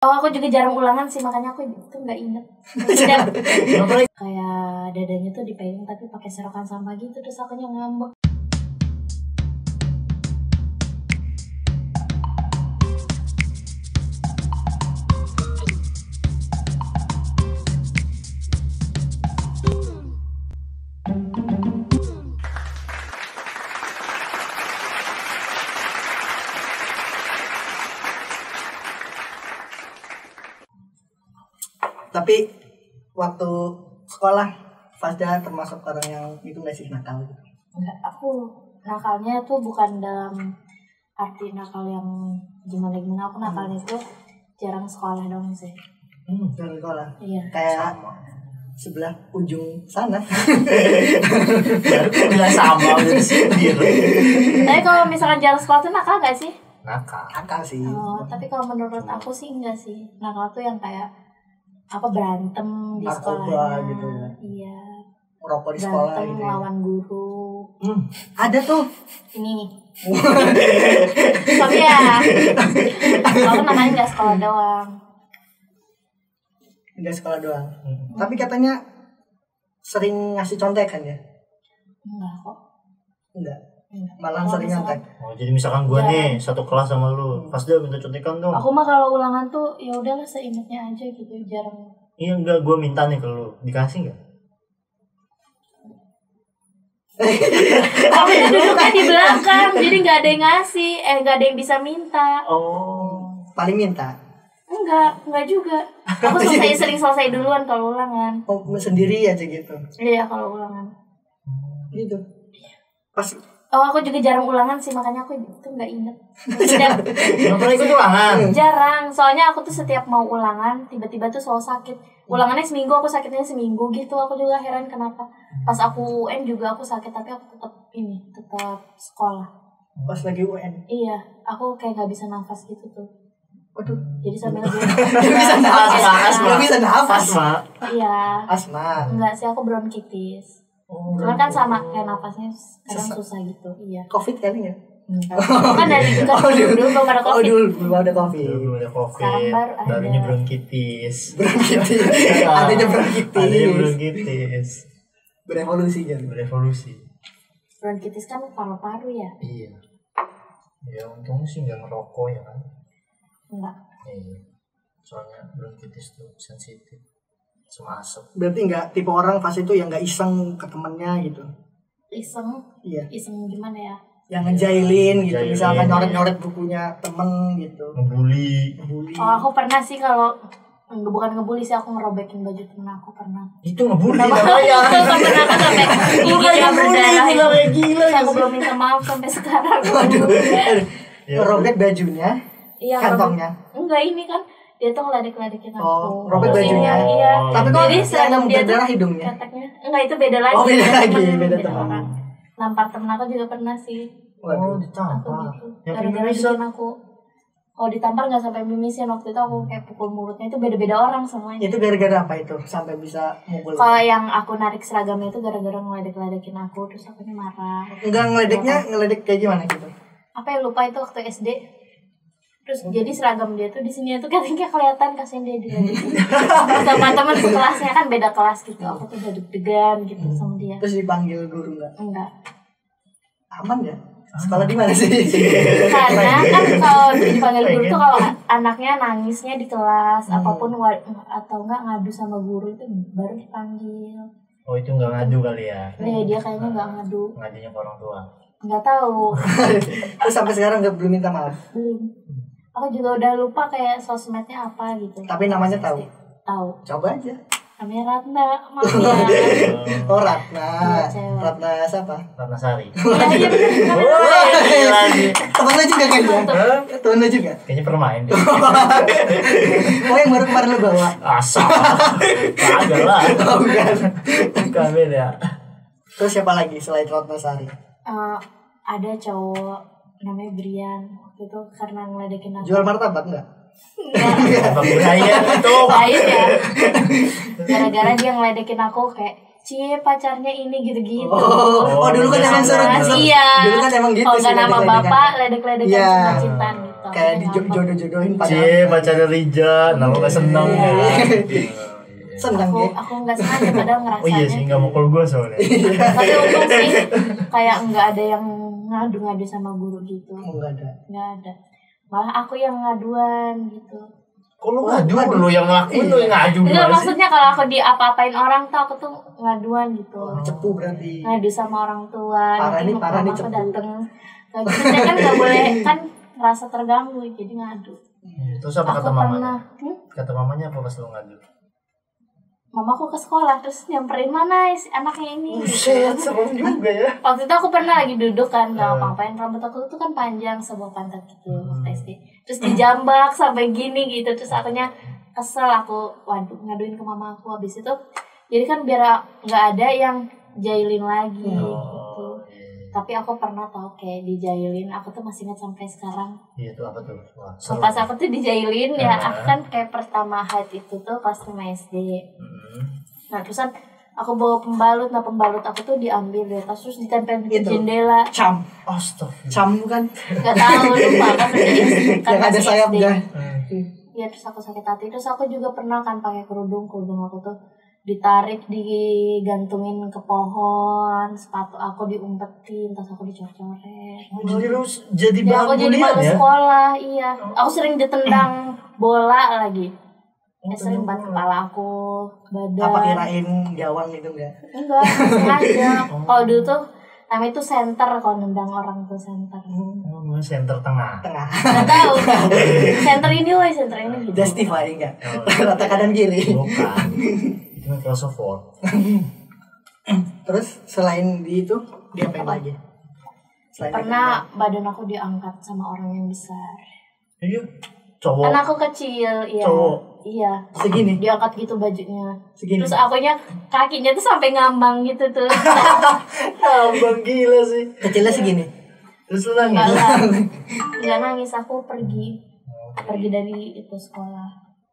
Oh, aku juga jarang ulangan sih, makanya aku tuh nggak inget. Kayak dadanya tuh dipegang tapi pakai serokan sampah gitu, terus akunya ngambek. Tapi waktu sekolah Fasda termasuk orang yang itu nggak sih nakal gitu? Enggak, aku nakalnya tuh bukan dalam arti nakal yang gimana-gimana. Aku nakalnya tuh jarang sekolah dong sih. Dari sekolah? Iya. Kayak sebelah ujung sana. Nggak sama sendiri. Tapi kalau misalkan jarang sekolah tuh nakal gak sih? Nakal sih. Oh, tapi kalau menurut aku sih enggak sih. Nakal tuh yang kayak apa, berantem di sekolahnya gitu ya. Iya, Merokok di sekolah berantem gitu ya. lawan guru. Ada tuh. Ini tapi ya aku namanya nggak sekolah doang. Enggak sekolah doang. Tapi katanya sering ngasih contekan ya? Enggak kok. Enggak. Kalau Malah sering misalkan- nyontek. Oh, jadi misalkan gue nih satu kelas sama lu, pas dia minta contekan dong. Aku mah kalau ulangan tuh ya udahlah seingatnya aja gitu, jarang. Iya enggak, gue minta nih ke lu, dikasih nggak? Tapi duduknya di belakang, jadi nggak ada yang ngasih, nggak ada yang bisa minta. Oh, Paling minta. Enggak juga. Aku sering selesai duluan kalau ulangan. Oh, sendiri aja gitu. Iya kalau ulangan. Gitu. Pas Oh, aku juga jarang ulangan sih, makanya aku tuh nggak inget. nggak pernah ikut ulangan. Jarang, soalnya aku tuh setiap mau ulangan tiba-tiba tuh selalu sakit. Ulangannya seminggu, aku sakitnya seminggu gitu. Aku juga heran kenapa. Pas aku UN juga aku sakit, tapi aku tetap sekolah. pas lagi UN. Iya, aku kayak nggak bisa nafas gitu tuh. Waduh. Jadi sambil Gak bisa nafas. Gak bisa nafas. Iya. Asma. Enggak sih, aku bronkitis. Oh, Cuman kan sama kayak nafasnya kadang susah gitu. Iya. Covid kali ya? Kan dari dulu belum ada Oh Covid. dulu belum ada Covid. Belum ada COVID. Sekarang baru ada. Barunya bronkitis. Bronkitis. Adanya bronkitis. Adanya bronkitis. Berevolusi kan. Berevolusi. Bronkitis kan paru-paru ya? Iya. Ya untungnya sih nggak ngerokok ya kan. Enggak. Iya. Soalnya bronkitis tuh sensitif sama asap. Berarti nggak tipe orang pas itu yang nggak iseng ke temennya gitu. Iseng. Iya. Iseng gimana ya? Yang ngejailin gitu. Ngejailin. Misalkan nyoret-nyoret bukunya temen gitu. Ngebully. Ngebully. Oh, aku pernah sih kalau bukan ngebully sih, aku ngerobekin baju temen aku pernah. Itu ngebully Pernah namanya. aku sampai giginya berdarah. Gila. Aku belum minta maaf sampai sekarang. Waduh. Ya, Robek bajunya, Iya, kantongnya. enggak, ini kan dia tuh ngeledek-ledekin aku. Oh, robek Terus bajunya. ini, iya. Tapi kok Jadi seragam yang dia tuh berdarah hidungnya? keteknya. Enggak, itu beda lagi. Oh, beda lagi, Temen, beda teman. orang. Nampar temen aku juga pernah sih. Oh, Waduh. Aku ditampar. gitu. Yang Gara-gara bisa. bikin aku. Kalau ditampar nggak sampai mimisin, waktu itu aku kayak pukul mulutnya, itu beda-beda orang semuanya. Itu gara-gara apa itu sampai bisa mukul? Kalau yang aku narik seragamnya itu gara-gara ngeledek-ledekin aku, terus aku marah. Enggak ngeledek kayak gimana gitu? Apa ya, lupa itu waktu SD. Terus jadi seragam dia tuh di sini tuh katanya kelihatan, kasihan dia diledekin. Sama teman sekelasnya kan beda kelas gitu. Aku tuh udah deg-degan gitu sama dia. Terus dipanggil guru enggak? Enggak. Aman ya? Sekolah di mana sih? Karena kan kalau dipanggil guru tuh kalau anaknya nangisnya di kelas apapun atau enggak ngadu sama guru itu baru dipanggil. Oh, itu nggak ngadu kali ya? Dia kayaknya nggak ngadu. Ngadunya ke orang tua. Nggak tahu. Terus sampai sekarang belum minta maaf. Belum. Aku juga udah lupa kayak sosmednya apa gitu. Tapi namanya tahu. Tahu. Coba aja. Namanya Ratna, maaf ya. Oh, Ratna. Iya, cewek. Ratna siapa? Ratna Sari. Iya bener. Woi, lagi. Temen lo juga kayaknya. Temen lo juga. Kayaknya permain deh. Oh, yang baru kemarin lo bawa. Asal. Kagak lah. Oh, bukan. Bukan beda. Terus siapa lagi selain Ratna Sari? Ada cowok namanya Brian, waktu itu karena ngeledekin aku. Jual martabak enggak? Apa budaya itu? Lain ya. Gara-gara dia ngeledekin aku kayak, "Cie, pacarnya ini gitu-gitu." Oh, dulu kan emang suruh. Iya. Dulu kan emang gitu kalau sih. nggak nama ledek-ledekan. bapak, ledek-ledekan Iya. sama cintaan gitu. gitu. Kayak Akhirnya ngambek. dijodoh-jodohin Cie, pacarnya Rija, nah lo gak seneng ya. senang ya. Aku nggak sengaja padahal Oh ngerasanya. iya sih, gak mau call gue soalnya. Tapi untung sih kayak nggak ada yang ngadu-ngadu sama guru gitu. Enggak ada. Nggak ada. Malah aku yang ngaduan gitu. Kok lu ngadu dulu yang ngelakuin lu yang ngadu Enggak, gimana sih? maksudnya kalau aku diapa-apain orang tuh aku tuh ngaduan gitu. Cepu berarti. Ngadu sama orang tua. Parah nanti nih, parah nih, mama aku cepu. dateng. Kayak gitu saya kan nggak boleh kan merasa terganggu jadi ngadu. Terus apa kata Aku mamanya? pernah, Kata mamanya apa pas lu ngadu? mamaku ke sekolah terus nyamperin mana si anaknya ini. Buset, serem juga ya. Waktu itu aku pernah lagi duduk kan nggak ngapain, rambut aku tuh kan panjang sebuah pantat gitu waktu SD. Terus dijambak sampai gini gitu, terus akunya kesel, aku waduh ngaduin ke mama aku. Habis itu jadi kan biar nggak ada yang jailin lagi gitu. Tapi aku pernah tau kayak dijailin, aku tuh masih ingat sampai sekarang. Iya tuh apa tuh? Wah, seru. Pas aku tuh dijailin ya, aku kan kayak pertama haid itu tuh pas 5 SD. Nah terusan aku bawa pembalut, nah pembalut aku tuh diambil dari tas terus ditempel di Gitu. jendela. Cam. Astagfirullah. Cam bukan? Gak tahu lupa kan udah kan Yang ada masih sayapnya. SD. Iya terus aku sakit hati. Terus aku juga pernah kan pakai kerudung aku tuh ditarik, digantungin ke pohon, sepatu aku diumpetin, tas aku dicor-coret. Jadi lu jadi Ya bahan aku jadi bulian malu ya? sekolah, iya. Aku sering ditendang bola lagi. Ya, sering banget kepala aku, badan. Apa kirain gawang gitu enggak? Enggak, sengaja. Kalau dulu tuh namanya itu center, kalau nendang orang tuh center. Oh, center tengah. Tengah. Gak tahu. Center ini woy, center ini gitu. Justify enggak? Rata kanan kiri. Bukan. Itu Microsoft Word. Terus selain di itu diapain lagi? Selain Pernah badan aku diangkat sama orang yang besar. Iya. Cowok. Kan aku kecil, iya. Cowok. Iya. segini, Diangkat gitu bajunya. segini. Terus akunya kakinya tuh sampai ngambang gitu tuh. Abang gila sih. Kecilnya segini. Terus lu nangis. Enggak lah. Enggak nangis, aku pergi. Pergi dari itu sekolah.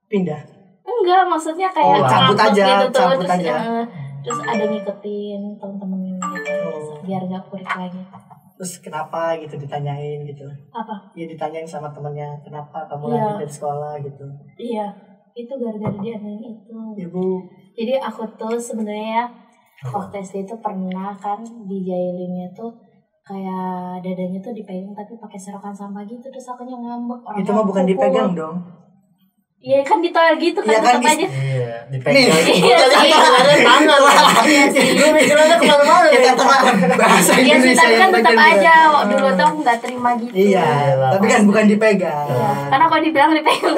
Pindah. Enggak, maksudnya kayak Oh, cabut ngambek aja, gitu tuh. cabut Terus, aja. terus ada ngikutin temen-temen gitu. Biar gak kurik lagi. Terus kenapa gitu ditanyain gitu. Apa? Ya ditanyain sama temennya, kenapa kamu Iya. lari dari sekolah gitu. Iya, itu gara-gara dia nanya itu. Ibu, Jadi aku tuh sebenarnya waktu SD itu pernah kan dijailinnya tuh kayak dadanya tuh dipegang tapi pakai serokan sampah gitu, terus akunya ngambek. Orang itu mah bukan pukul. dipegang dong. Iya kan ditolak gitu kan, Iya kan, tetap aja. Iya, Nih. dipegang. Iya Jadi sih. tangannya tangan. Iya sih. Lu mikirnya kemana-mana Ya ya? kata bahasa Iya sih, Indonesia tapi yang kan tetap bagian aja dua. dulu tuh aku nggak terima gitu. Iya, Iyalah, tapi kan bukan dipegang. Iya. Karena kalau dibilang dipegang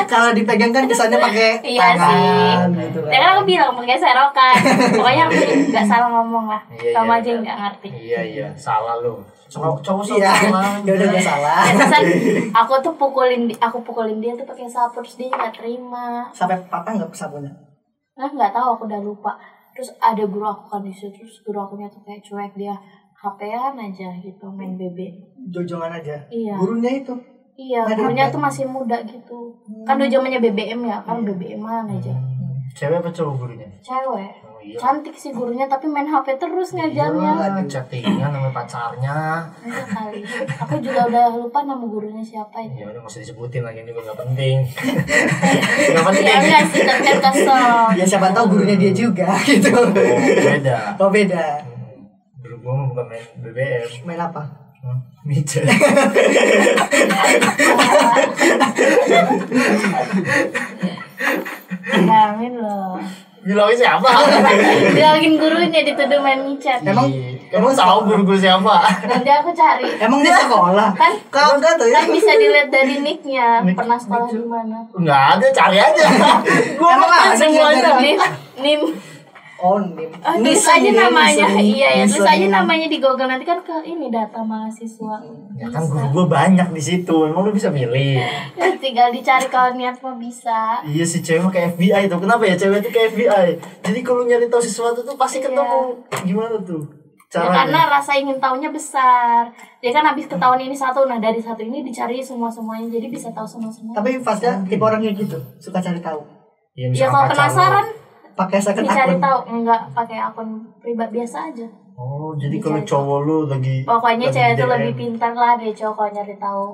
Kalau dipegang kan kesannya pakai Iya tangan sih. gitu Ya kan aku bilang pakai serokan. Pokoknya aku nggak salah ngomong lah. Iya, Kamu iya, aja iya. yang nggak ngerti. Iya, salah lu. Cowok Iya, salah. ya udah gak salah. Ya, terusan aku tuh pukulin dia tuh pakai sapu, terus dia nggak terima. Sampai patah nggak sapunya? Nah nggak tahu, aku udah lupa. Terus ada guru aku kan di situ, terus guru akunya tuh kayak cuek, dia HP-an aja gitu, main BB. Jojongan aja. Iya. Gurunya itu. Iya, Main gurunya HP? tuh masih muda gitu. Kan udah zamannya BBM ya, kan BBM-an aja. Cewek apa cowok gurunya? Cewek. Oh iya. Cantik sih gurunya, tapi main HP terus ngajarnya. Iya, chattingan sama pacarnya. Iya kali. Aku juga udah lupa nama gurunya siapa ya. Ya udah nggak usah disebutin lagi, ini juga nggak penting. Nggak penting. Ya enggak sih, tapi kan kesel. Ya siapa tahu gurunya dia juga gitu. Oh, beda. Oh beda. Dulu gua mah bukan main BBM. Main apa? Micet. Bilangin loh. Bilangin siapa? Bilangin gurunya dituduh main micet. Emang- Emang tahu guru siapa? Nanti aku cari. Emang dia sekolah? Kan Kagak tuh ya. kan bisa dilihat dari nicknya. Nick- Pernah sekolah di mana? Nggak ada, cari aja. Gua Emang ngerti ada semuanya. Nim, nim. Oh, nim. Oh, tulis Nisen aja dia, namanya. Nisen. Iya ya, tulis Nisen. aja namanya di Google, nanti kan ke ini data mahasiswa. Ya kan guru gua banyak di situ. Emang lu bisa milih? Ya, tinggal dicari kalau niat mah bisa. Iya sih, cewek mah kayak FBI tuh. Kenapa ya cewek tuh kayak FBI? Jadi kalau nyari tahu sesuatu tuh pasti Iya. ketemu. Gimana tuh? Ya, karena rasa ingin tahunya besar. Dia kan habis ketahuan ini satu, nah dari satu ini dicari semuanya, jadi bisa tahu semua. Tapi Fasda tipe orang kayak gitu, suka cari tahu. Ya, Ya misalkan kalau pacar penasaran Pakai second dicari akun. tahu, enggak pakai akun pribadi biasa aja. Oh, jadi kalau Dicari cowok lu lagi Pokoknya lagi cewek tuh DM. lebih pintar lah dari cowok kalau nyari tahu.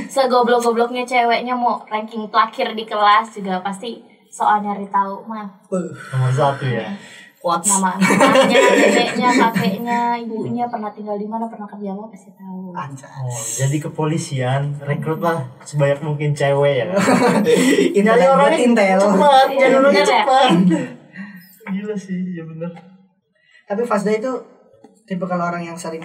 Segoblok-gobloknya ceweknya mau ranking terakhir di kelas juga pasti soal nyari tahu mah. Nomor 1 ya. Quotes. Nama anaknya, neneknya, kakeknya, ibunya pernah tinggal di mana, pernah kerja apa pasti tahu. Anjay. Oh, jadi kepolisian rekrutlah sebanyak mungkin cewek ya. Intel buat Intel. Cepat, Iya, jalurnya bener ya? cepat. Gila sih, ya bener. Tapi Fasda itu tipe kalau orang yang sering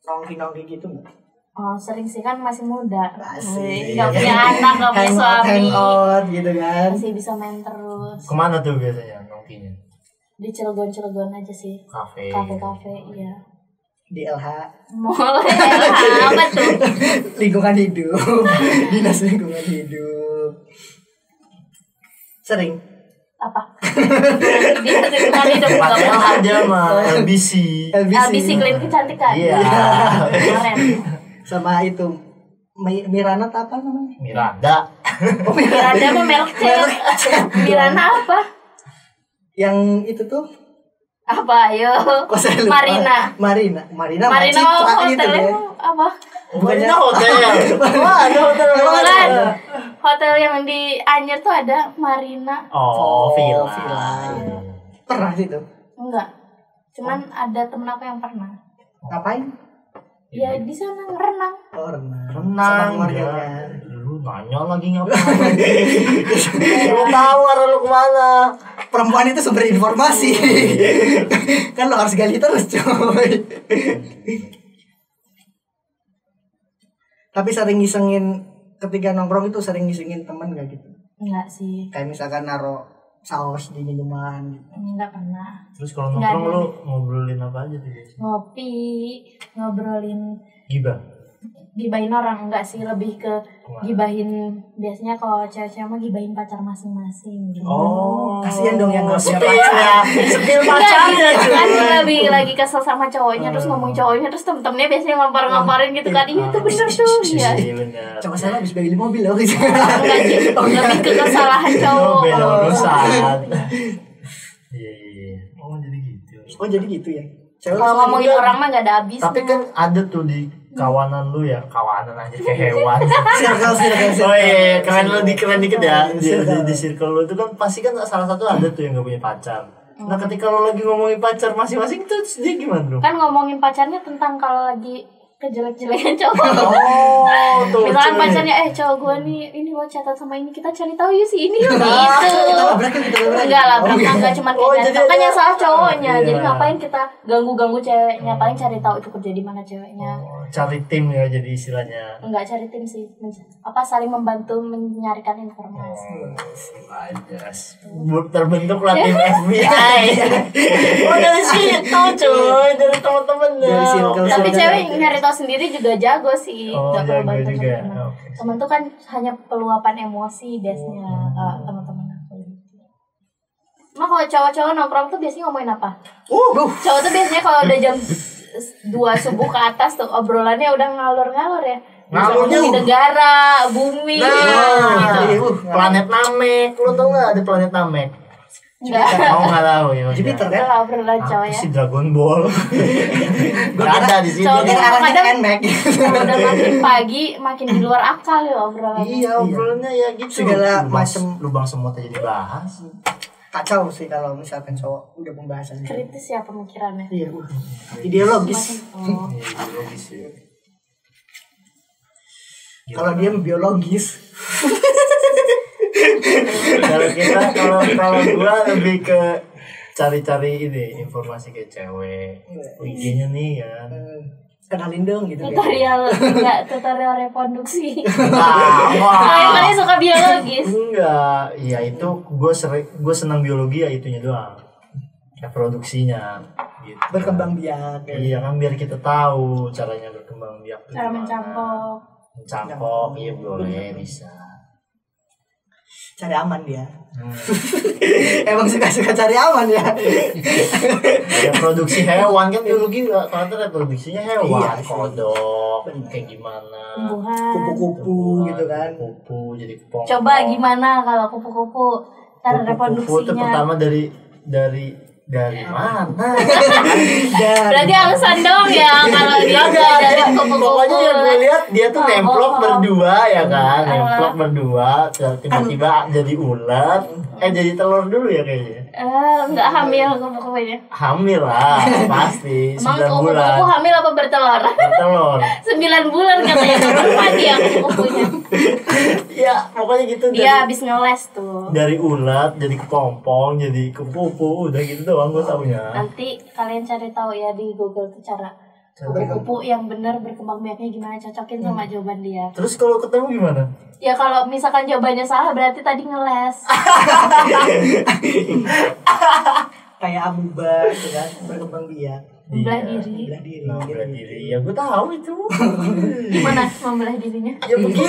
nongki gitu nggak? Oh sering sih kan masih muda. Asik. Gak punya anak, gak punya suami. Hangout gitu kan. Masih bisa main terus. Kemana tuh biasanya nongkinya? Di Cilegon aja sih. Kafe. Kafe, iya. Di LH. Mulai apa tuh? Lingkungan hidup. Dinas lingkungan hidup. Sering. Apa? Dia lingkungan hidup gak Tempatnya pernah. aja mah LBC. LBC Clean Kecantikan. Iya. Keren. Sama itu Mirana apa namanya? Miranda. Miranda mah merek cewek. Miranda apa? Yang itu tuh Apa ayo? kok saya lupa. Marina Marina Hotel gitu ya. apa? Bukannya hotel. Wah, ada hotel. Bukan. Hotel yang di Anyer tuh ada Marina. Oh, villa. villa. Pernah situ. Enggak. Cuman ada temen aku yang pernah. Ngapain? Ya di sana renang. Oh, renang. Renang Sama ya. keluarganya. Lu nanya lagi ngapain? Lu tahu arah lu kemana? Perempuan itu sumber informasi. Kan lo harus gali terus, coy. Tapi sering ngisengin ketika nongkrong itu sering ngisengin teman gak gitu? Enggak sih. Kayak misalkan naro saus di minuman gitu. Enggak pernah. Terus kalau Nggak nongkrong ada. lu ngobrolin apa aja tuh biasanya? Ngopi, ngobrolin, Gibah. gibahin orang enggak sih, lebih ke gibahin. Biasanya kalau cewek-cewek mah gibahin pacar masing-masing gitu. Oh, Kasian dong yang nggak punya sepil ya. Sepil pacarnya Enggak, cuy. kan lagi kesel sama cowoknya terus ngomong cowoknya terus temen-temennya biasanya ngampar-ngamparin gitu kan. Iya itu bener tuh. Iya. Iya benar. Coba saya habis beli mobil loh. Enggak sih, lebih ke kesalahan cowok. Oh, beda Kalau- urusan. Iya. Oh, jadi gitu. Oh jadi gitu ya. Cewek Kalau tuh ngomongin juga. orang mah gak ada habis. Tapi kan ada tuh di kawanan lu ya, kawanan aja kayak hewan. circle. Oh iya, keren lu keren dikit ya. Circle. Di circle lu itu kan pasti kan salah satu ada tuh yang gak punya pacar. Nah, ketika lu lagi ngomongin pacar masing-masing itu dia gimana, Bro? Kan ngomongin pacarnya tentang kalau lagi kejelek-jelekan cowok. Oh, tuh. Misalkan cuy. pacarnya cowok gue nih ini mau catat sama ini, kita cari tahu yuk si ini yuk gitu. Kita labrak kan kita labrak. Enggak lah, enggak cuma Oh, kayak jadi gitu. Kan ada- yang salah cowoknya. Iya. Jadi ngapain kita ganggu-ganggu ceweknya? Paling cari tahu itu kerja di mana ceweknya. Oh, cari tim ya jadi istilahnya. Enggak cari tim sih. Saling membantu menyarikan informasi. Ajas. Terbentuklah tim FBI. Oh, dari situ cuy, dari teman-temannya. Dari circle. Tapi Saudara cewek itu. nyari tahu sendiri juga jago sih. Oh, Nggak perlu jago bantu juga. teman. Oke. Temen tuh kan hanya peluapan emosi biasanya teman-teman aku. Emang kalau cowok-cowok nongkrong tuh biasanya ngomongin apa? Cowok tuh biasanya kalau udah jam 2 subuh ke atas tuh obrolannya udah ngalur-ngalur ya. Ngalurnya Misalnya negara, bumi, Nah, gitu. planet Namek, lu tau nggak ada planet Namek? Enggak. Mau nggak tahu ya? Jupiter Udah kan? lah obrolan cowok Apa ya. sih Dragon Ball? Gak ada di sini. Cowok Yang tuh arahnya kadang Nmax. kalau udah makin pagi makin di luar akal ya obrolannya. Iya, obrolannya ya gitu. Segala Lubang- macem. lubang semut aja dibahas. Kacau sih kalau misalkan cowok udah pembahasan gitu. Kritis ya pemikirannya. Iya, ideologis. Oh. Iya, logis ya. Kalau dia biologis. Kalau kita kalau gua lebih ke cari-cari ini informasi kayak cewek. IG-nya nih kan. Kenalin dong gitu. Tutorial reproduksi. Wah. Kalian suka biologis. Enggak, iya itu gue senang biologi ya itunya doang. Reproduksinya gitu. Berkembang biak. Iya kan biar kita tahu caranya berkembang biak. tuh Cara gimana. mencangkok. Mencangkok, iya boleh bisa. Cari aman dia. Hmm. Emang suka cari aman ya. Reproduksi hewan kan biologi ternyata reproduksinya hewan. Iya sih. Kodok, kayak gimana. Tumbuhan. Kupu-kupu gitu kan. Kupu jadi kupong. Coba gimana kalau kupu-kupu cara Kupu-kupu itu reproduksinya? pertama dari Dari mana? Berarti alasan dong ya kalau dia dari kupu-kupu. Pokoknya yang gue lihat dia tuh nemplok bohong. berdua ya kan, nemplok berdua, tiba-tiba jadi ulat, jadi telur dulu ya kayaknya. Enggak hamil kupu-kupunya. Hamil lah, pasti. Emang 9 bulan. kupu-kupu hamil apa bertelur? Telur. 9 bulan katanya kapan mati ya kupu-kupunya. Ya, pokoknya gitu. Dia habis ngeles tuh. Dari ulat jadi kepompong, jadi kupu-kupu, udah gitu doang gue taunya. Nanti kalian cari tahu ya di Google tuh cara kupu-kupu yang benar berkembang biaknya gimana, cocokin sama jawaban dia. Terus kalau ketemu gimana? Ya kalau misalkan jawabannya salah berarti tadi ngeles. Kayak amuba gitu kan, berkembang biak. Membelah Iya. diri. Belah diri. Nah, belah diri. Ya gue tahu itu. Gimana membelah dirinya? Ya begitu.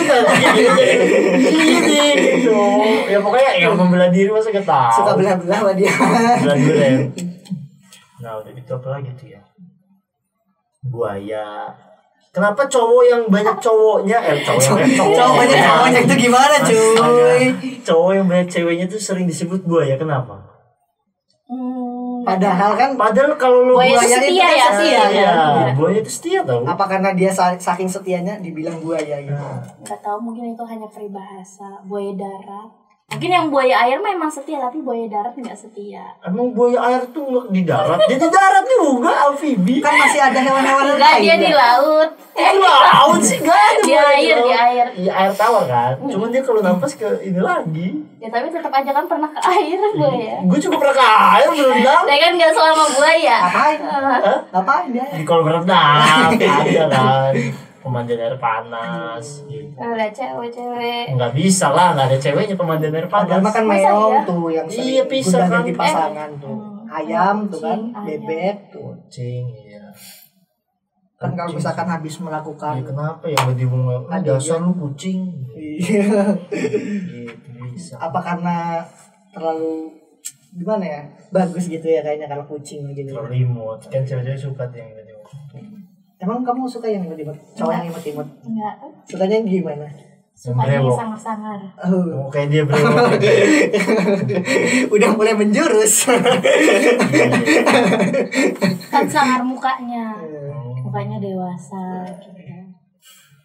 Gini gitu. Ya pokoknya yang membelah diri masa gak tahu. Suka belah-belah sama dia. Belah duren. Nah, udah gitu apa lagi tuh ya? Buaya. Kenapa cowok yang banyak cowoknya Cowok banyak cowoknya itu gimana cuy? Cowok yang banyak ceweknya tuh sering disebut buaya. Kenapa? Padahal kan Kalau lu Buaya buaya setia itu kan ya? setia Iya, kan? buaya itu setia tau. Apa karena dia saking setianya dibilang buaya gitu? Nggak tahu, mungkin itu hanya peribahasa. Buaya darat. Mungkin yang buaya air mah emang setia, tapi buaya darat nggak setia. Emang buaya air tuh nggak di darat? Dia di darat juga, amfibi. Kan masih ada hewan-hewan Enggak, lain. dia di laut. Di laut sih gak ada. Di buaya air, laut. di air. Iya, air tawar kan. Cuman dia kalau nafas ke ini lagi. Ya tapi tetap aja kan pernah ke air buaya. Gue juga pernah ke air berenang. Saya kan nggak selama buaya. Ngapain? Hah? Ngapain dia? Di kolam renang ada kan. Pemandian air panas gitu. Ada cewek-cewek. Nggak bisa lah, nggak ada ceweknya pemandian air Padahal panas. makan Masa meong iya? tuh yang sering Iya, bisa gonta kan. ganti pasangan tuh. Ayam tuh kan, kucing, ayam. bebek tuh. Kucing, iya. Kan kalau Kucing. misalkan habis melakukan Ya kenapa ya nggak dibuang? Ada, Dasar iya. lu kucing. Iya. Gitu bisa. Apa karena terlalu gimana ya? Bagus gitu ya kayaknya kalau kucing gitu. Terlalu imut. Kan cewek-cewek suka tuh yang imut. Emang kamu suka yang imut-imut? Cowok yang imut-imut? Enggak. Sukanya yang gimana? Sukanya Brewok. sangar-sangar. Oh. Oh, kayak dia brewok. Udah mulai menjurus. Kan sangar mukanya. Oh, Mukanya dewasa gitu.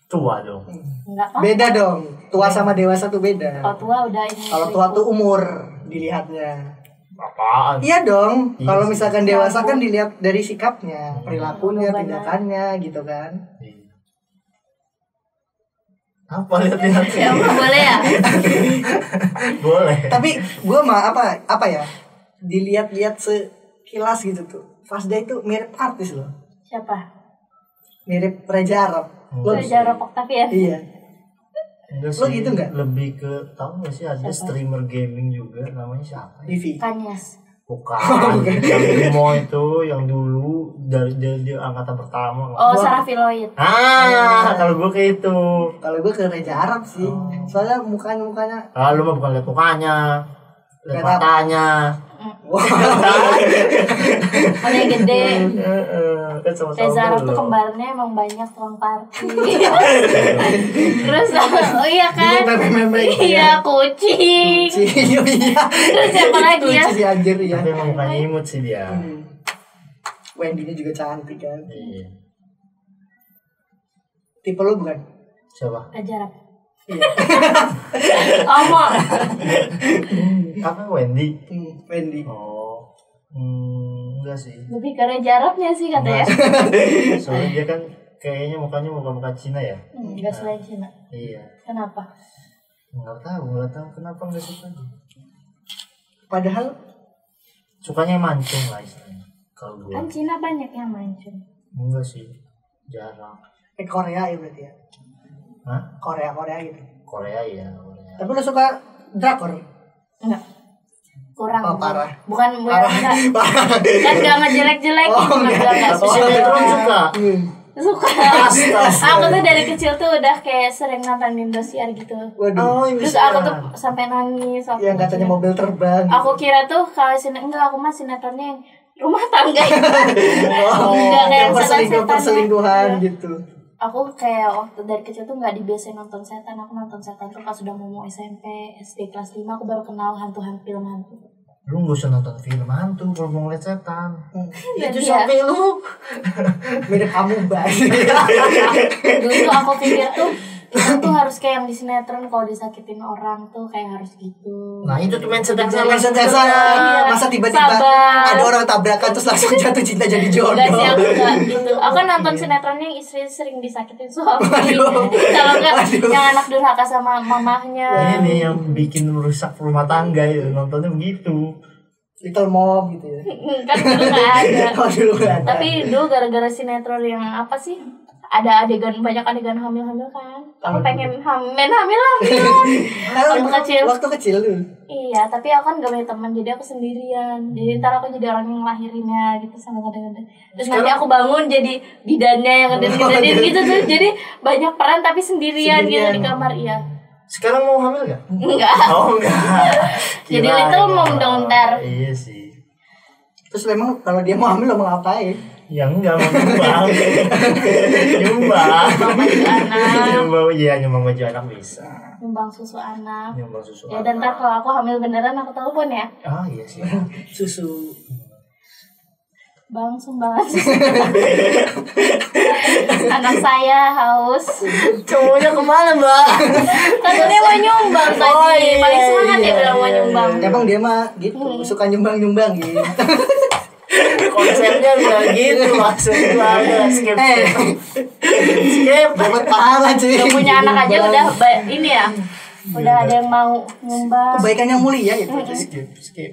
tua dong. Enggak apa. Beda dong. Tua sama dewasa tuh beda. Kalau tua udah ini. Kalau tua tuh umur dilihatnya. Apaan? Iya dong. Iya Kalau sih. misalkan dewasa kan dilihat dari sikapnya, perilakunya, Benar. tindakannya gitu kan. Iya. Apa lihat-lihat? Ya boleh ya. Boleh. Tapi gue mah apa ya? Dilihat-lihat sekilas gitu tuh. Fasda itu mirip artis loh. Siapa? Mirip Raja Arab. Lo Raja Arab Octavian. iya. Enggak Lo sih, gitu nggak? Lebih ke tahu nggak sih ada Siapa? streamer gaming juga namanya siapa ya? Vivi. Kanyes. Bukan, yang Bimo itu yang dulu dari dia angkatan pertama. Oh, Sarah Filoid. Kalau gue kayak itu. Kalau gue ke Raja Arab sih. Soalnya mukanya Lu mah bukan lihat mukanya, lihat Lihat apa? matanya. wah. Ada yang gede. Kan sama-sama Reza Arab tuh belum. kembarnya emang banyak tukang party. Terus oh iya kan? Meme-meme gitu Iya, ya. kucing. Iya. Terus siapa lagi ya? Lucu sih anjir ya. Tapi emang mukanya imut sih dia. Wendy-nya juga cantik kan. Iya. Tipe lu bukan? Siapa? Raja Arab. Iya. Omong. Apa Wendy? Wendy. Oh. Enggak sih. Lebih ke Raja Arabnya sih katanya. Soalnya dia kan kayaknya mukanya muka-muka Cina ya. Enggak selain Cina. Iya. Kenapa? Nggak tahu kenapa nggak suka. Padahal Sukanya yang mancung lah istilahnya. Kalau gue. Kan Cina banyak yang mancung. Enggak sih. Jarang. Korea ya berarti ya. Hah? Korea gitu. Korea ya. Korea. Tapi lu suka drakor? Enggak. Kurang. Oh, parah. Bukan Parah. enggak. Parah. Kan enggak ngejelek-jelekin, Oh, cuma enggak. bilang enggak Tapi suka. sinetron suka. Suka. Astaga. Aku tuh dari kecil tuh udah kayak sering nonton Indosiar gitu. Waduh. ini Terus bisa. aku tuh sampai nangis. Aku Yang katanya mobil terbang. Aku kira tuh kalau enggak, aku mah sinetronnya yang rumah tangga. Oh, Enggak kayak yang setan-setan. perselingkuhan Iya. gitu. Aku kayak waktu dari kecil tuh nggak dibiasain nonton setan. Aku nonton setan tuh pas udah mau SMP, SD kelas 5 aku baru kenal hantu-hantu film hantu. Lu gak usah nonton film hantu kalau mau ngeliat setan. Dan Itu dia- sampai lu. Mirip kamu Bas. Dulu aku pikir tuh itu tuh harus kayak yang di sinetron, kalau disakitin orang tuh kayak harus gitu. Nah itu tuh mindset yang salah. Mindset yang salah. Masa tiba-tiba Sabar. ada orang tabrakan terus langsung jatuh cinta jadi jodoh. Enggak sih, aku enggak gitu. Aku kan nonton sinetronnya yang istri sering disakitin suami. Kalau enggak yang anak durhaka sama mamahnya. Ini yang bikin merusak rumah tangga itu nontonnya begitu. Little Mom gitu ya. Kan dulu enggak ada. Oh dulu nggak ada. Tapi dulu gara-gara sinetron yang apa sih? Ada banyak adegan hamil-hamil kan. Aku pengen main hamil-hamilan. Waktu kecil. Waktu kecil dulu. Iya, tapi aku kan gak punya teman, jadi aku sendirian. Jadi ntar aku jadi orang yang lahirinnya gitu sama kadang-kadang. Terus nanti aku bangun jadi bidannya yang ngeden gitu tuh. Jadi banyak peran tapi sendirian gitu di kamar. Iya. Sekarang mau hamil gak? Enggak. Oh enggak. Jadi Kirain Little mau. Mom dong ntar. Iya sih. Terus memang kalau dia mau hamil lo mau ngapain? Ya enggak mau nyumbang. Nyumbang. Nyumbang baju anak. Nyumbang baju anak bisa. Nyumbang susu anak. Nyumbang susu Ya anak. dan ntar kalau aku hamil beneran aku telepon ya. Ah iya sih. Susu. Bang, sumbangan susu. Anak saya haus. Cowoknya kemana mbak? Katanya mau nyumbang tadi. Oh, iya, Paling semangat ya iya, bilang mau iya, nyumbang. Emang dia mah gitu, suka nyumbang gitu. Konsepnya enggak gitu maksud gua ada skip. Skip. Dapat pahala cuy. Udah punya anak aja udah ini ya. Udah ada yang mau nyumbang. Kebaikan yang mulia gitu. Skip.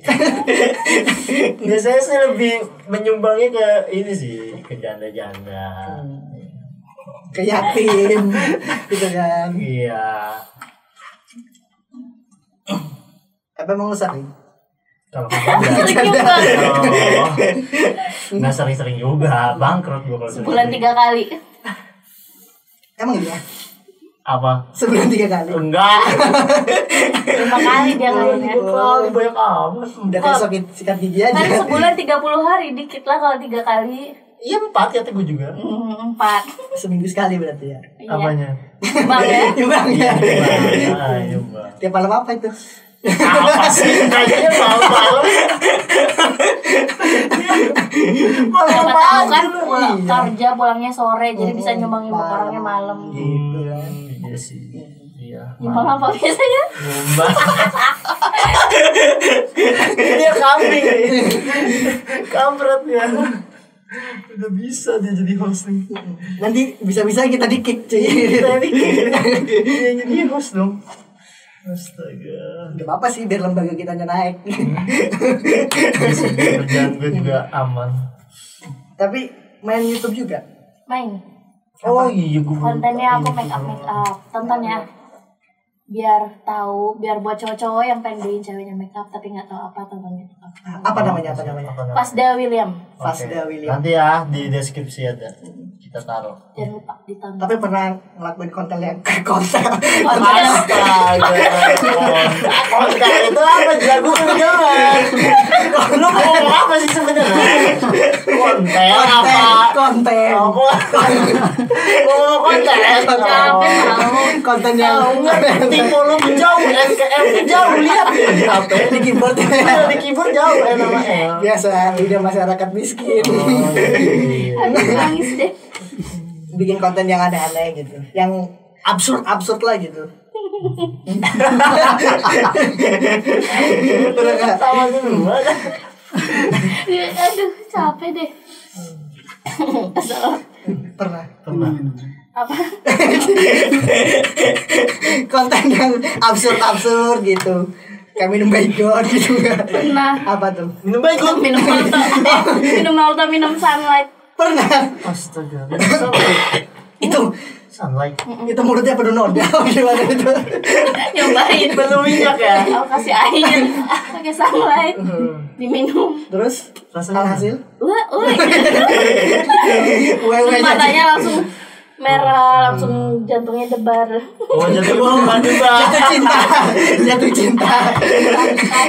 Biasanya saya lebih menyumbangnya ke ini sih, ke janda-janda. Ke yatim gitu kan. Iya. Apa emang lu sering? Kalau enggak, Sering nyumbang. nggak sering-sering juga, bangkrut gua kalau Sebulan 3 kali. Emang iya? Apa? Sebulan 3 kali. Enggak. 5 kali dia kayaknya. Kali banyak amat. Udah kayak sikat gigi aja. Kan sebulan 30 hari dikit lah kalau 3 kali. Iya 4 kata gue juga. 4. Seminggu sekali berarti ya. Iya. Apanya? Nyumbang ya. Nyumbang ya. Ayo mbak. Tiap malam apa itu? Apa sih? Kayaknya malam-malam. Siapa tahu kan Iya. kerja pulangnya sore jadi bisa nyumbang-nyumbang orangnya malam. Gitu kan. Iya sih. Iya. Nyumbang apa biasanya? Nyumbang. Dia kambing. Kampret ya. Udah bisa dia jadi host nih. Nanti bisa-bisa kita di-kick cuy. Tadi dia jadi host dong. Astaga. Gak apa-apa sih biar lembaga kita naik. Kerjaan gue juga aman. Tapi main YouTube juga. Main. Oh iya gue Kontennya aku make up. Tonton ya. Biar tahu, biar buat cowok-cowok yang pengen beliin ceweknya make up tapi nggak tahu apa tonton make up. Apa namanya? Fasda William. Fasda William. Nanti ya di deskripsi ada kita taruh. Jangan lupa ditonton. Tapi pernah ngelakuin konten yang konten. Astaga. Konten itu apa? Jago jangan. Lu mau ngomong apa sih sebenarnya? Konten apa? Konten. Oh, konten. Capek mau. Konten yang Tipe lu jauh, NKM jauh lihat di HP. di keyboard. Di keyboard jauh nama L. Biasa lidah masyarakat miskin. Aduh, nangis deh. Bikin konten yang aneh-aneh gitu. Yang absurd lah gitu. Pernah nggak? Sama dulu. Aduh, capek deh. Pernah. Apa? Konten yang absurd gitu. Kayak minum baygon gitu kan. Pernah. Apa tuh? Minum baik lu. Minum Malta. Minum Malta, minum Sunlight. Pernah. Astaga. Itu Sunlight. itu mulutnya penuh noda gimana itu? Nyobain. Belum minyak ya. Aku kasih air pakai Sunlight. Diminum. Terus Rasanya hasil Wah, wewe matanya langsung merah, langsung jantungnya debar. Oh jadi bukan juga. jatuh cinta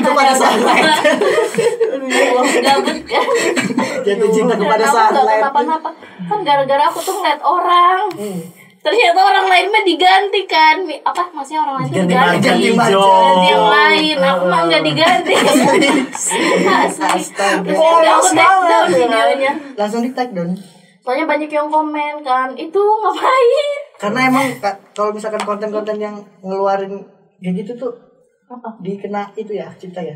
kepada sunlight. Gabut kan. Jatuh cinta kepada Dan aku gak sunlight. kenapa-napa. Kan gara-gara aku tuh ngeliat orang. Ternyata orang lain mah diganti kan. Apa maksudnya orang lain tuh diganti. Ganti Ganti yang lain. Aku mah nggak diganti. Asli. Terus udah aku take down videonya. Langsung di tag down. Soalnya banyak yang komen kan, itu ngapain? Karena emang kalau misalkan konten-konten yang ngeluarin kayak gitu tuh Apa? dikena itu ya cipta ya.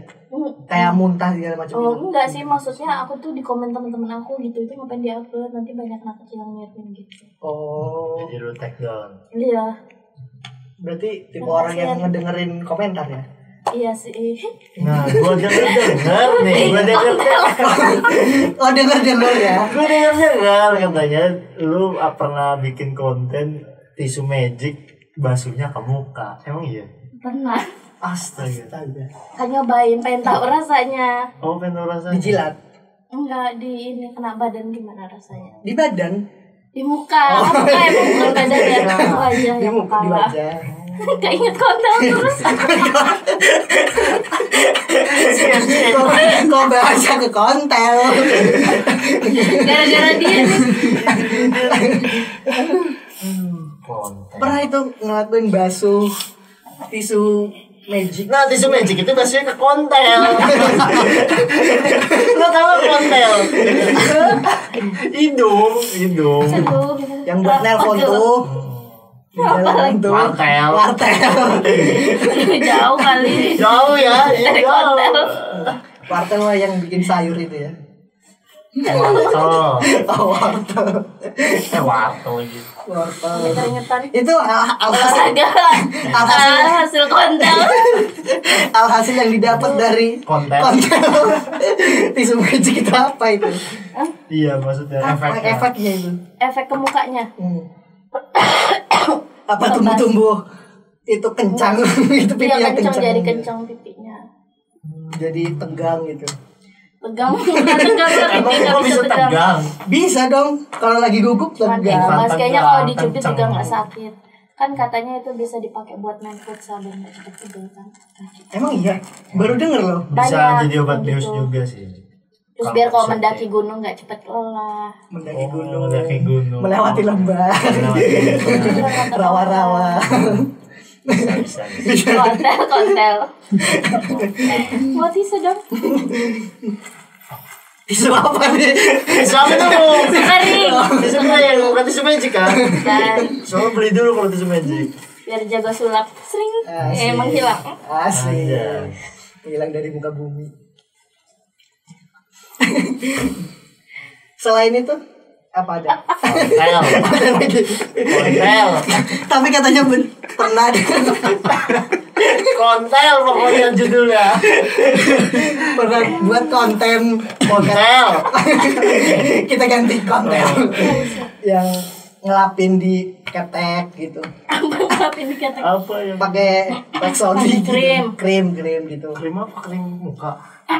Kayak muntah segala macam. Oh enggak sih, maksudnya aku tuh di komen teman-temen aku gitu, itu ngapain diupload, nanti banyak anak kecil yang ngeliatin gitu. Oh, Jadi lu take down. Iya, berarti tipe orang yang ngedengerin komentar ya. iya sih. Nah, gua denger nih, gua denger Oh, denger ya. katanya lu pernah bikin konten tisu magic basuhnya ke muka. Emang iya? Pernah. Astaga. Kan nyobain, pengen tahu rasanya. Oh, pengen tahu rasanya. Dijilat Enggak, di ini kena badan gimana rasanya? di badan, Di muka, apa emang bukan badan ya? Wajah di ya, muka, di kepala. wajah. Keinget konten terus. Kok bahasa ke kontel. Gara-gara dia nih. Konten. Pernah itu ngelakuin basuh tisu magic. Nah, tisu magic itu basuhnya ke kontel. Lo tau gak kontel? Hidung. Aduh. Yang buat nelpon tuh. Di jalan tuh. Wartel. Jauh kali. Jauh ya, Dari jauh. kontel. Wartel mah yang bikin sayur itu ya. Wartel. Oh, wartel. Wartel gitu. Wartel. Keringetan. Itu alhasil Olahraga. Hasil kontel. alhasil yang didapat dari Konten. tisu magic itu apa itu? Iya, maksudnya efeknya. Efeknya itu. Efek ke mukanya. Apa tumbuh-tumbuh itu kencang itu Iya pipinya kencang, jadi kencang. kencang pipinya. Jadi tegang gitu. Tegang, tegang Emang pipi nggak kok bisa tegang? Bisa dong kalau lagi gugup tegang. Mas kayaknya kalau dicubit Kencang. juga nggak sakit. Kan katanya itu bisa dipakai buat main futsal dan nggak cepet pegel kan. Emang iya? Baru denger loh. Bisa Banyak jadi obat yang bius gitu. juga sih. Terus biar kalau mendaki gunung nggak cepet lelah. Mendaki gunung. Mendaki gunung. Melewati lembah. Rawa-rawa. Bisa. Kontel. Mau tisu dong. Tisu apa nih? Tisu apa tuh? Kering. Tisu yang bukan tisu magic kan? Dan Soalnya beli dulu kalau tisu magic. biar jaga sulap sering Asik. emang hilang. Asli. Anjay. Hilang dari muka bumi. Selain itu apa ada? Kontel. Ada lagi. Kontel. Tapi katanya pernah ada. Kontel pokoknya judulnya. Pernah buat konten. Kontel. Kita ganti konten yang ngelapin di ketek gitu. Tapi dikata Apa yang Pakai Rexona gitu. Krim. Krim gitu. krim apa? Krim muka.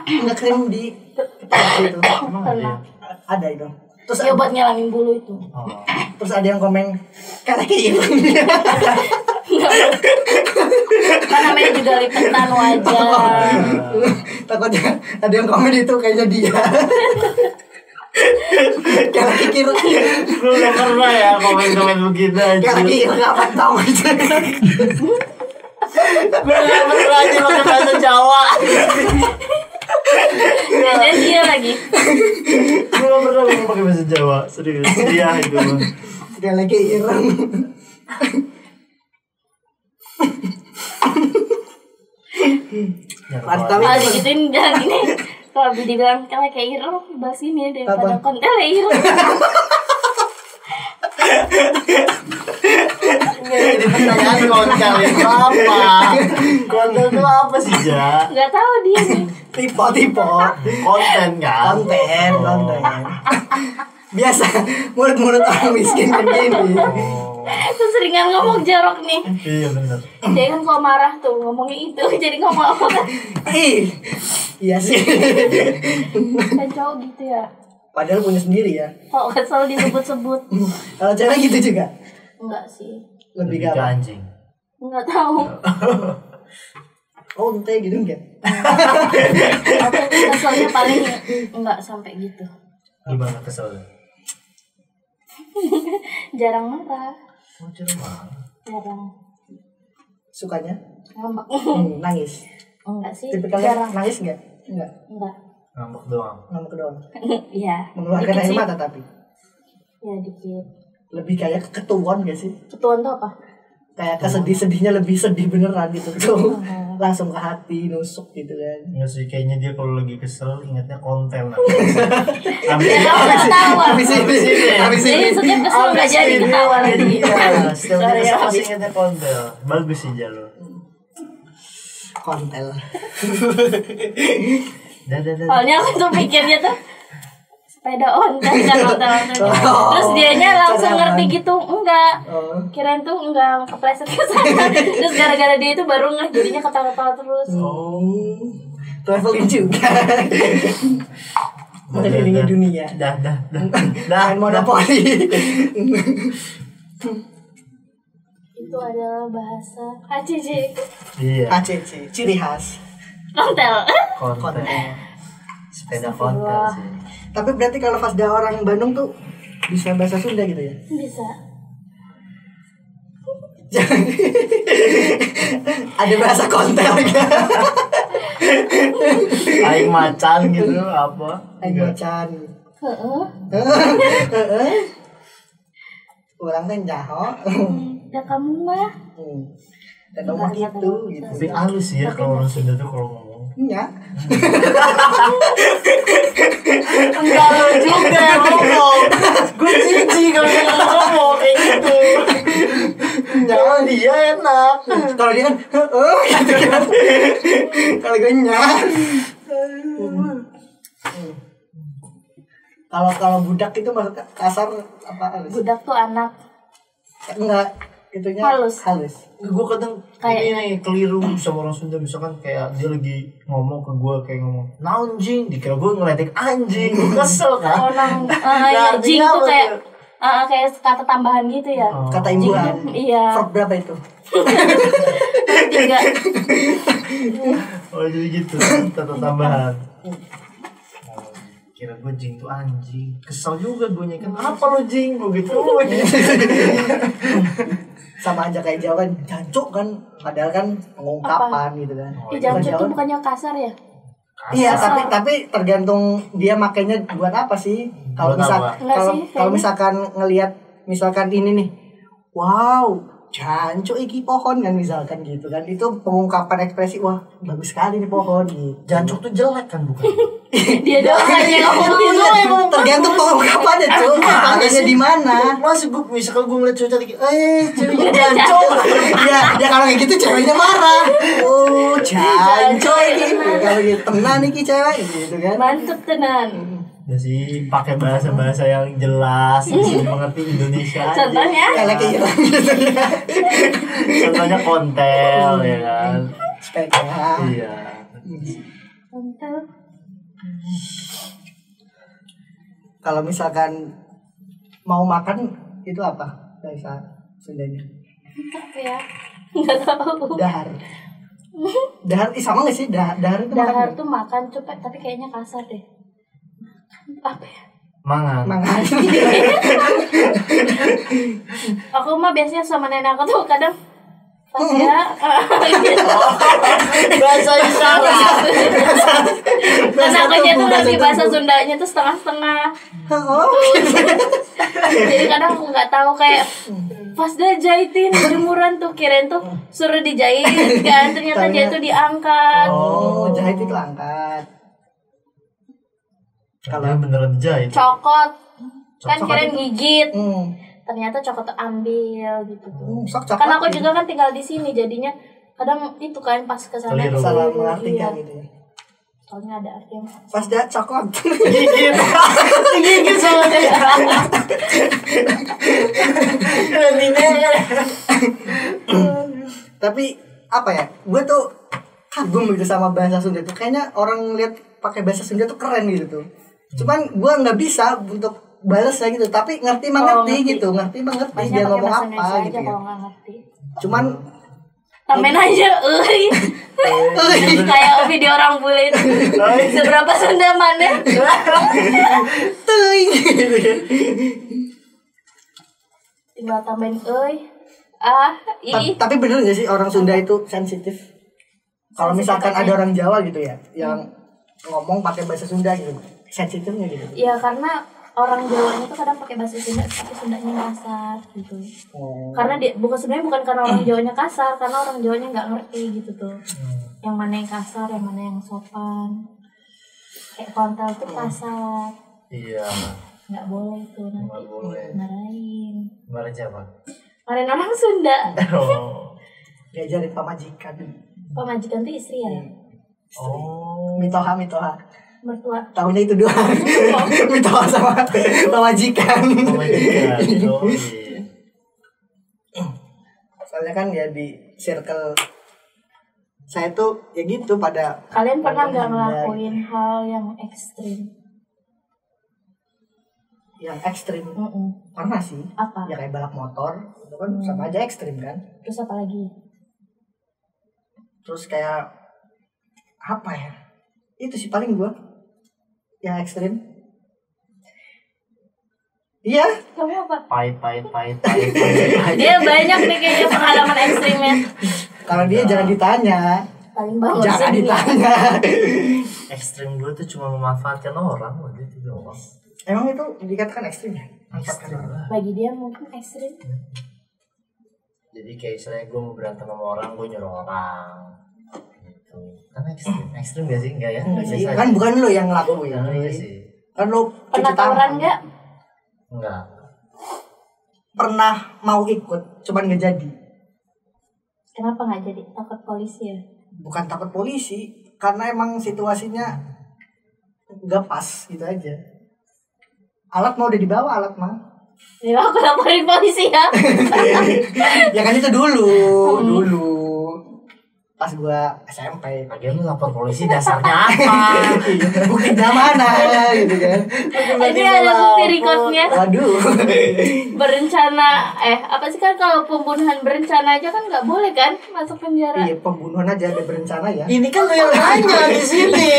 Enggak krim di ketek gitu. Emang ada? Ada itu. Terus ya buat ngilangin bulu itu. Oh. terus ada yang komen karena kayak hilang. Kan namanya juga lipetan wajah. Takutnya ada yang komen itu kayaknya dia. Kayak lagi kira Lu gak pernah ya komen-komen begitu aja. kayak lagi apa tahu aja. Lu gak pernah aja pakai bahasa Jawa. Dan dia lagi. Lu gak pernah ngomong pakai bahasa Jawa. Serius. Iya itu. Kayak lagi ireng. Tapi Kalau digituin jangan gini. Kalau dibilang kayak ireng, bahas ini daripada Apa? konten ireng. Jadi pertanyaan konten itu apa? Konten itu apa sih, Ja? Nggak tahu dia nih. tipe Konten kan? konten. Biasa mulut orang miskin begini. Keseringan ngomong jorok nih. Iya benar. Jadi kan kalau marah tuh ngomongnya itu jadi ngomong apa kan? Ih, iya sih. Kan cowok gitu ya. Padahal punya sendiri ya. Kalau kan selalu disebut-sebut. Kalau cewek gitu juga. Enggak sih. Lebih Lebih ke gampang. anjing. Enggak tahu. Oh, ente gitu enggak? Aku keselnya paling enggak sampai gitu. Gimana keselnya? Jarang marah. Oh, Jerman. Jarang. Sukanya? Ngambek. Nangis. Enggak sih. Tipikalnya Jarang. nangis enggak? Enggak. Enggak. Ngambek doang. Ngambek doang. Iya. Mengeluarkan Dikit air sih. mata tapi Ya dikit. lebih kayak ketuan gak sih? Ketuan tuh apa? Kayak kesedih-sedihnya lebih sedih beneran gitu tuh. Oh. Langsung ke hati, nusuk gitu kan. Enggak sih, kayaknya dia kalau lagi kesel ingatnya konten. Ya kamu ketawa. Habis ini. Jadi setiap kesel nggak jadi ketawa lagi. Iya, setiap Sorry, dia kesel habis. pasti ingatnya konten. Bagus sih Jalo. Kontel. Dah. Soalnya aku tuh pikirnya tuh sepeda ontel kan ontel. Oh, Terus dianya langsung cadangan. ngerti gitu, enggak. Oh. Kirain tuh enggak kepleset ke sana. Terus gara-gara dia itu baru ngeh jadinya ketawa-tawa terus. Oh. Traveling juga. Mengelilingi dunia. Dah. Main monopoli. Itu adalah bahasa HCC. Iya. ACC, ciri khas. Ontel. Konten. Sepeda konten Astagfirullah. sih. Tapi berarti kalau Fasda orang Bandung tuh bisa bahasa Sunda gitu ya? Bisa. Ada bahasa kontel gak? Aing macan gitu apa? Aing macan. Heeh. Orang kan jaho. Ya kamu mah. Dan ngomong gitu gitu. Tapi halus ya kalau orang Sunda tuh kalau ngomong. Iya. Enggak lu juga ngomong. Gue jijik kalau ngomong kayak gitu. Jangan dia enak. Kalau dia kan gitu kan. Kalau gue nyah. Kalau budak itu maksudnya kasar apa halus? Budak tuh anak. Enggak, itunya Halus. Gue kadang Kayak- ini keliru sama orang Sunda, misalkan kayak dia lagi ngomong ke gue kayak ngomong anjing, dikira gue ngeletek anjing, gue kesel kan. Orang Nah, jing artinya tuh apa kayak tuh? kayak kata tambahan gitu ya. Oh. Kata imbuhan. Iya. Verb berapa itu? Tiga. Oh jadi gitu, kata tambahan. Oh, kira gue jing tuh anjing, kesel juga gue nyekan apa lo jing, gue gitu. Sama aja kayak Jawa kan jancuk kan, padahal kan pengungkapan gitu kan. Oh, Ih, iya. jancuk Jawa. tuh bukannya kasar ya? Iya, Kasar. tapi tergantung dia makainya buat apa sih. Kalau Buat misal apa? Enggak kalau sih, kalau kayaknya. misalkan ngelihat misalkan ini nih. Wow, jancuk iki pohon kan misalkan gitu kan. Itu pengungkapan ekspresi wah, bagus sekali nih pohon gitu. Jancuk tuh jelek kan bukan? Dia doang aja ngomong Dia gitu. doang yang ngomong Tergantung pengungkapannya, Cuk. Makanya di mana? Masih gue misalkan gue ngeliat cewek cantik, ceweknya jancuk. Ya kalau kayak gitu ceweknya marah. Oh, jancuk iki. Kalau gitu tenan iki cewek gitu kan. Mantep tenan. Ya sih pakai bahasa-bahasa yang jelas, bisa dimengerti Indonesia aja. Contohnya? Kayak hilang gitu ya. Contohnya kontel ya kan. Sepeda. Iya. Ontel. Kalau misalkan mau makan itu apa bahasa Sundanya? Apa ya? Enggak tahu. Dahar. Dahar sama nggak sih? Dahar itu Dahar makan. tuh makan cepet tapi kayaknya kasar deh. Apa ya? Mangan. Mangan. Aku mah biasanya sama nenek aku tuh kadang pas ya gitu. Bahasa isyarat. Dan aku tuh ngerti bahasa Sundanya tuh setengah-setengah. Oh. Jadi kadang aku nggak tahu kayak pas dia jahitin jemuran tuh kirain tuh suruh dijahit kan ternyata dia tuh diangkat. Oh, jahit itu angkat. Kalau beneran jahit. Cokot kan Cokot kirain itu- gigit. Hmm. Ternyata cokot tuh ambil gitu tuh. Sok coklat. Kan aku gitu. juga kan tinggal di sini jadinya kadang itu kan pas kesana Keliru. salah keliru, mengartikan iya. gitu ya. Soalnya ada artinya. Pas dah coklat. Gigit. Gigit sama dia. Tapi apa ya? Gue tuh kagum gitu sama bahasa Sunda tuh. Kayaknya orang lihat pakai bahasa Sunda tuh keren gitu tuh. Cuman gue nggak bisa untuk balas ya gitu. Tapi ngerti mengerti ngerti. gitu. Ngerti mengerti Masnya dia pakai ngomong bahasa apa Indonesia gitu aja ya. kalau nggak ngerti. Cuman Tambahin aja, kayak video orang bule itu. Seberapa Sunda mana? tuing gitu ya. tinggal tambahin Tapi bener gak sih orang Sunda itu sensitif? Kalau misalkan ada orang Jawa gitu ya, yang ngomong pakai bahasa Sunda gitu, sensitifnya gitu. Ya karena orang Jawanya tuh kadang pakai bahasa Sunda tapi Sundanya kasar gitu. Karena sebenarnya bukan karena orang Jawanya kasar, karena orang Jawanya nggak ngerti gitu tuh. Yang mana yang kasar, yang mana yang sopan. Kayak kontol tuh kasar. Iya. Nggak boleh tuh nanti. Nggak boleh. Marahin. Marahin siapa? Marahin orang Sunda. Oh. Diajarin pamajikan. Pamajikan tuh istri ya. Oh. Mitoha. Mertua. Tahunya itu doang. Mitoha sama pamajikan. Pemajikan. Oh iya. Soalnya kan ya di circle saya tuh ya gitu pada. Kalian pernah nggak ngelakuin hal yang ekstrim? Yang ekstrim pernah sih. Apa? Ya kayak balap motor itu kan sama aja ekstrim kan. Terus apa lagi? Terus kayak apa ya, itu sih paling gua yang ekstrim. Iya. Kamu apa? Pahit. Dia banyak nih kayaknya pengalaman ekstrimnya. Kalau dia jangan ditanya. Paling bagus. Jangan ditanya. Ekstrim gue tuh cuma memanfaatkan orang, gitu doang. Emang itu dikatakan ekstrim ya? Ekstrim lah. Bagi dia mungkin ekstrim. Jadi kayak misalnya gue mau berantem sama orang, gue nyuruh orang. Gitu. Kan ekstrim gak sih? Enggak ya? Iya, kan bukan lo yang ngelakuin. Iya sih. Kan lo Pernah tawuran nggak? Enggak. Pernah mau ikut, cuman gak jadi. Kenapa nggak jadi? Takut polisi ya? Bukan takut polisi, karena emang situasinya gak pas gitu aja. Alat mau udah dibawa, alat mah. Ya aku laporin polisi ya. Ya kan itu dulu. Pas gua SMP. Lagian lu lapor polisi dasarnya apa? Bukti mana gitu kan. Ini ada bukti recordnya. Waduh. Berencana, apa sih kan kalau pembunuhan berencana aja kan nggak boleh kan masuk penjara. Iya, pembunuhan aja ada berencana ya. Ini kan lu yang nanya di sini.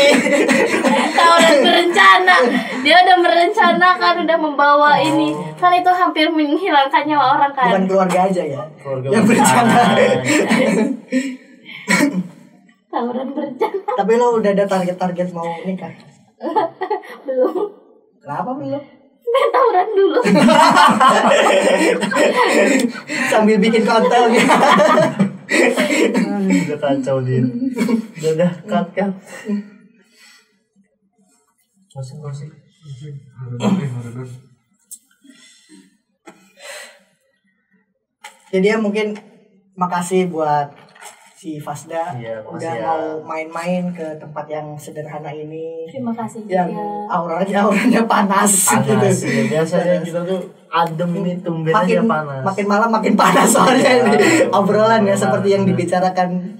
Tawuran berencana, dia udah merencanakan, udah membawa ini, kan itu hampir menghilangkan nyawa orang kan. Bukan keluarga aja ya. Keluarga yang berencana. Tawuran berencana. Tapi lo udah ada target mau nikah? Belum. Kenapa belum? Tawuran dulu. Sambil bikin konten. Udah kacau dia. Udah cut. Masih. Jadi ya mungkin makasih buat si Fasda udah ya. mau main-main ke tempat yang sederhana ini. Terima kasih Yang juga. auranya panas gitu. Ya, biasanya kita tuh adem ini tumben aja panas. Makin malam makin panas soalnya ini. Obrolan ya seperti yang dibicarakan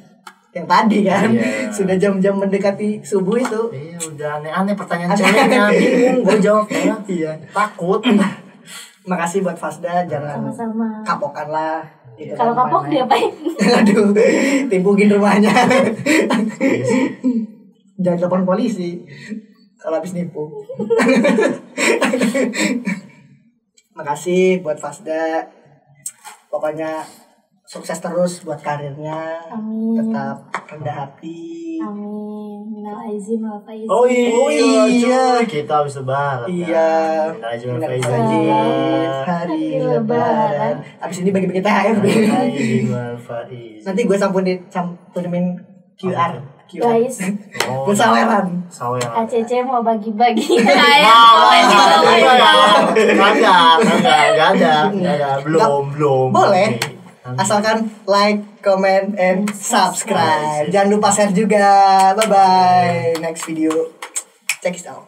yang tadi kan. Iya. Sudah jam-jam mendekati subuh itu. Iya, udah aneh-aneh pertanyaan ceweknya. Bingung gue jawabnya. Iya. Takut. Makasih buat Fasda, jangan Sama-sama. kapokan lah. Gitu Kalau kan, kapok mana. diapain? Aduh, timbukin rumahnya. Jangan telepon polisi kalau habis nipu. Makasih buat Fasda. Pokoknya sukses terus buat karirnya. Amin. Tetap rendah hati. Amin. Minal aizin wal faizin. Oh iya, iya. cuy. Kita habis lebaran. Iya. Minal aizin wal Minal faizin. aizin. Hari Hari Lebaran. Lebaran. Abis ini bagi-bagi THR. Minal aizin wal faizin. Nanti gue sampunimin QR. Guys, Oh, Gue saweran. saweran. ACC mau bagi-bagi kayak Wow, komen di bawah ini. Enggak ada. Belum. Boleh. Oke. Asalkan like, comment, and subscribe. Jangan lupa share juga. Bye bye. Next video. Check it out.